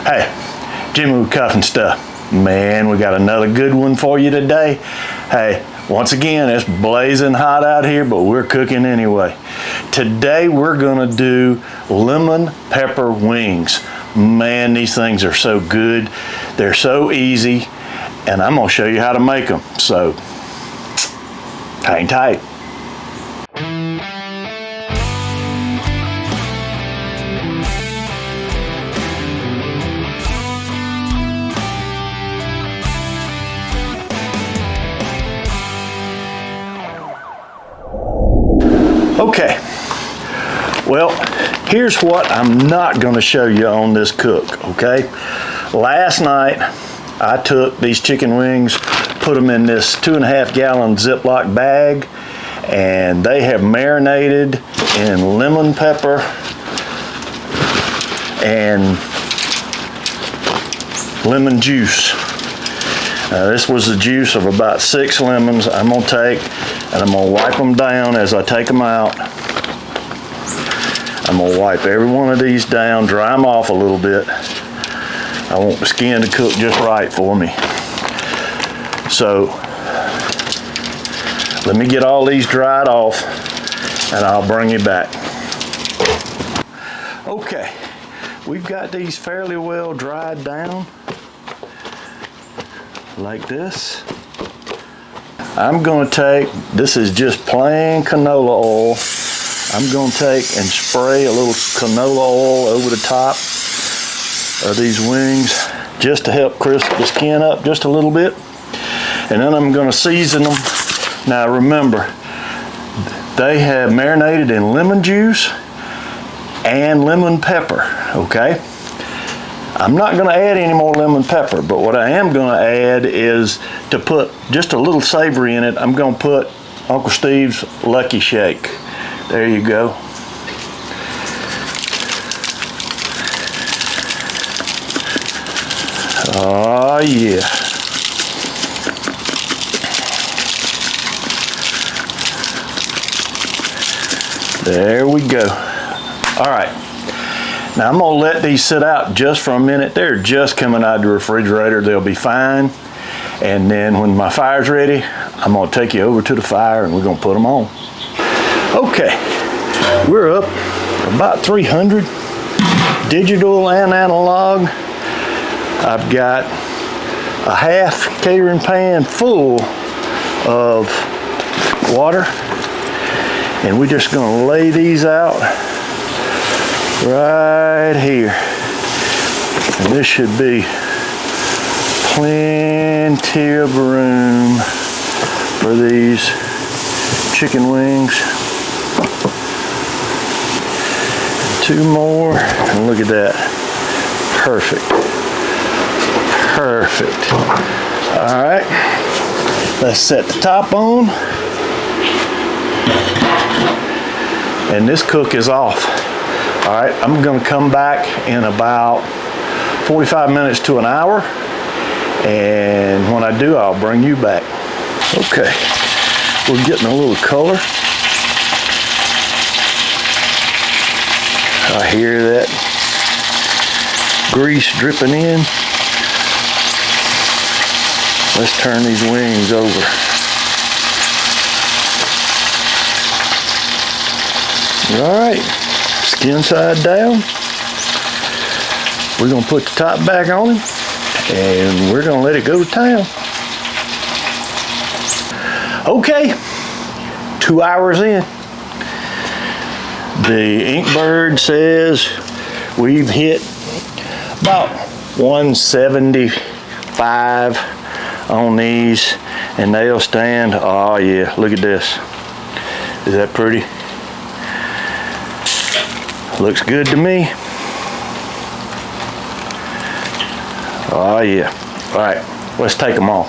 Hey, Jimmy with Cuff and Stuff. Man, we got another good one for you today. Hey, once again, it's blazing hot out here, but we're cooking anyway. Today we're gonna do lemon pepper wings. Man, these things are so good. They're so easy, and I'm gonna show you how to make them. So, hang tight. Okay, well, here's what I'm not going to show you on this cook, okay? Last night, I took these chicken wings, put them in this 2.5 gallon Ziploc bag, and they have marinated in lemon pepper and lemon juice. This was the juice of about 6 lemons I'm going to take, and I'm going to wipe them down as I take them out. I'm going to wipe every one of these down, dry them off a little bit. I want the skin to cook just right for me. So, let me get all these dried off, and I'll bring you back. Okay, we've got these fairly well dried down, like this. I'm going to take, this is just plain canola oil. I'm going to take and spray a little canola oil over the top of these wings just to help crisp the skin up just a little bit. And then I'm going to season them. Now remember, they have marinated in lemon juice and lemon pepper, okay? I'm not going to add any more lemon pepper, but what I am going to add is to put just a little savory in it. I'm going to put Uncle Steve's Lucky Shake. There you go. Oh yeah. There we go. All right. Now I'm gonna let these sit out just for a minute. They're just coming out of the refrigerator. They'll be fine. And then when my fire's ready, I'm gonna take you over to the fire and we're gonna put them on. Okay, we're up about 300 digital and analog. I've got a half catering pan full of water, and we're just gonna lay these out right here. And this should be plenty of room for these chicken wings. 2 more, and look at that. Perfect. Perfect. All right, let's set the top on. And this cook is off. All right, I'm gonna come back in about 45 minutes to an hour, and when I do, I'll bring you back. Okay, we're getting a little color. I hear that grease dripping in. Let's turn these wings over. All right, skin side down. We're gonna put the top back on him, and we're gonna let it go to town. Okay, 2 hours in. The Inkbird says we've hit about 175 on these, and they'll stand. Oh yeah, look at this. Is that pretty? Looks good to me. Oh yeah. All right, let's take them off.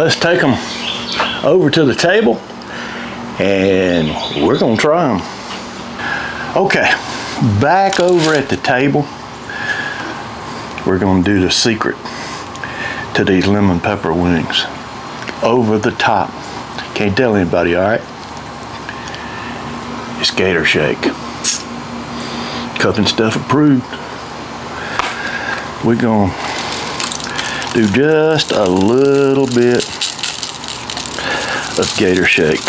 let's take them over to the table and we're gonna try them. Okay, back over at the table, we're gonna do the secret to these lemon pepper wings. Over the top. Can't tell anybody, all right? It's Gator Shake. Cooking stuff approved. We're gonna do just a little bit of Gator Shake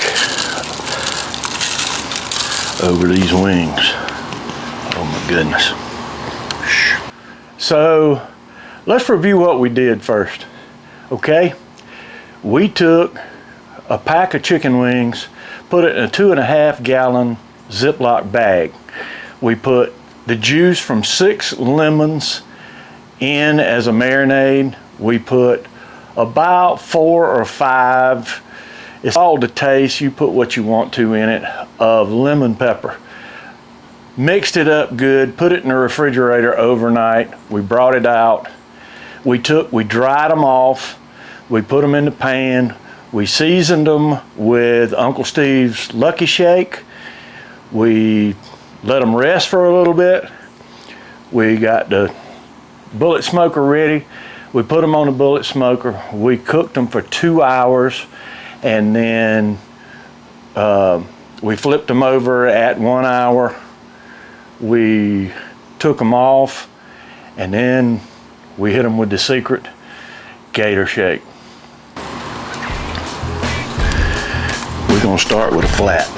over these wings. Oh my goodness. So let's review what we did first, okay? We took a pack of chicken wings, put it in a 2.5 gallon Ziploc bag. We put the juice from 6 lemons in as a marinade. We put about 4 or 5, it's all to taste, you put what you want to in it, of lemon pepper. Mixed it up good, put it in the refrigerator overnight. We brought it out. We dried them off. We put them in the pan. We seasoned them with Uncle Steve's Lucky Shake. We let them rest for a little bit. We got the bullet smoker ready. We put them on the bullet smoker. We cooked them for 2 hours, and then we flipped them over at 1 hour. We took them off, and then we hit them with the secret Gator Shake. We're gonna start with a flat.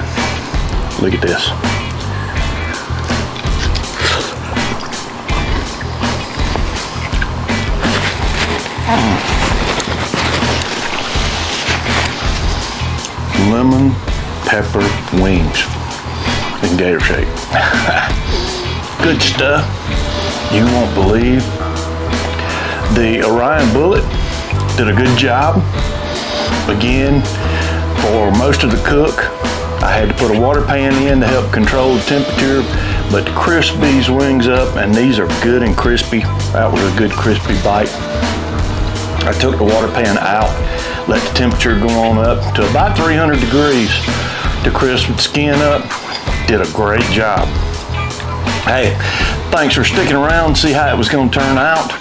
Look at this. Lemon pepper wings and Gator Shake. Good stuff. You won't believe. The Orion Bullet did a good job. Again, for most of the cook, I had to put a water pan in to help control the temperature, but to crisp these wings up, and these are good and crispy. That was a good crispy bite. I took the water pan out, let the temperature go on up to about 300 degrees to crisp the skin up. Did a great job. Hey, thanks for sticking around to see how it was going to turn out.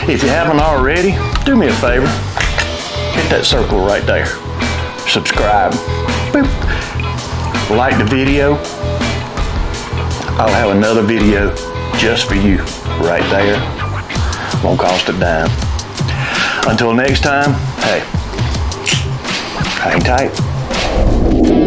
If you haven't already, do me a favor. Hit that circle right there. Subscribe. Boop. Like the video. I'll have another video just for you right there. Won't cost a dime. Until next time, hey, hang tight.